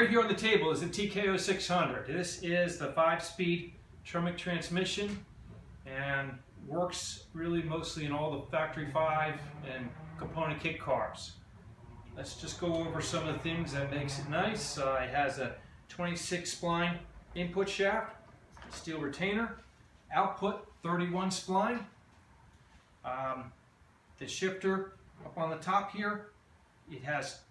right here on the table is the TKO 600. This is the 5-speed Tremec transmission and works really mostly in all the factory 5 and component kit cars. Let's just go over some of the things that makes it nice. It has a 26 spline input shaft, steel retainer, output 31 spline. The shifter up on the top here, it has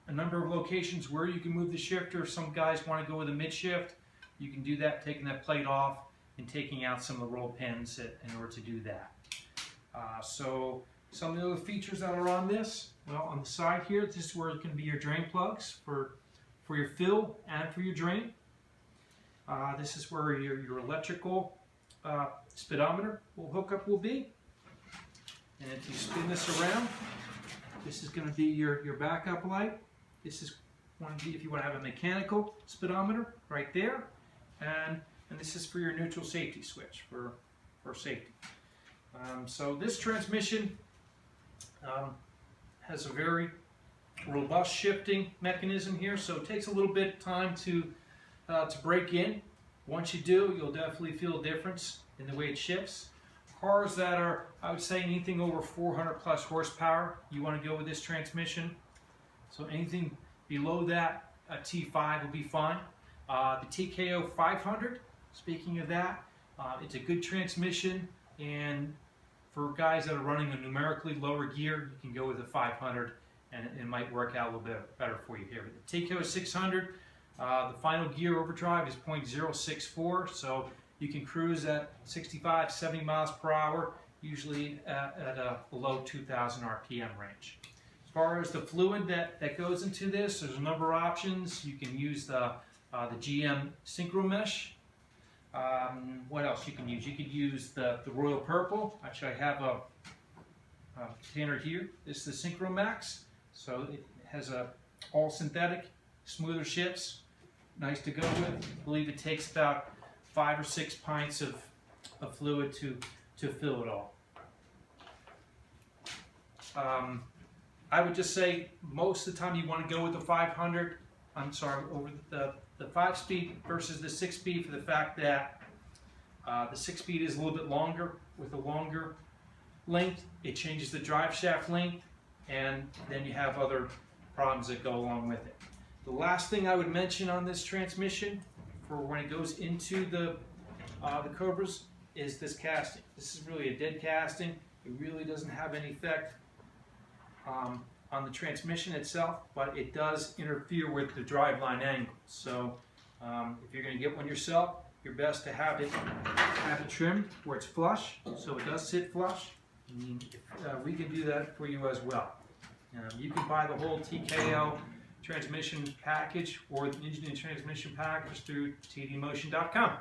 a number of locations where you can move the shifter. If some guys want to go with a mid shift, you can do that, taking that plate off and taking out some of the roll pins in order to do that. So some of the other features that are on this, well, on the side here, this is where it can be your drain plugs for your fill and for your drain. This is where your electrical speedometer will be. And if you spin this around, this is going to be your backup light. This is if you want to have a mechanical speedometer right there, and this is for your neutral safety switch for safety. So this transmission has a very robust shifting mechanism here, so it takes a little bit of time to break in. Once you do, you'll definitely feel a difference in the way it shifts. Cars that are, I would say, anything over 400 plus horsepower, you want to go with this transmission. So anything below that, a T5 will be fine. The TKO 500, speaking of that, it's a good transmission, and for guys that are running a numerically lower gear, you can go with a 500 and it might work out a little bit better for you here. The TKO 600, the final gear overdrive is 0.064, so you can cruise at 65, 70 miles per hour, usually at a below 2,000 RPM range. As far as the fluid that goes into this, there's a number of options. You can use the GM Synchro Mesh. What else you can use? You could use the Royal Purple. Actually, I have a container here. This is the Synchro Max. So it has a all synthetic, smoother shifts. Nice to go with. I believe it takes about 5 or 6 pints of fluid to fill it all. I would just say most of the time you want to go with the 500. I'm sorry, over the 5-speed versus the 6-speed, for the fact that the 6-speed is a little bit longer. With a longer length, it changes the drive shaft length, and then you have other problems that go along with it. The last thing I would mention on this transmission, for when it goes into the Cobras, is this casting. This is really a dead casting. It really doesn't have any effect on the transmission itself, but it does interfere with the driveline angle. So if you're going to get one yourself, you're best to have it trimmed where it's flush, so it does sit flush. We can do that for you as well. You can buy the whole TKO transmission package or the engine and transmission package through tdmotion.com.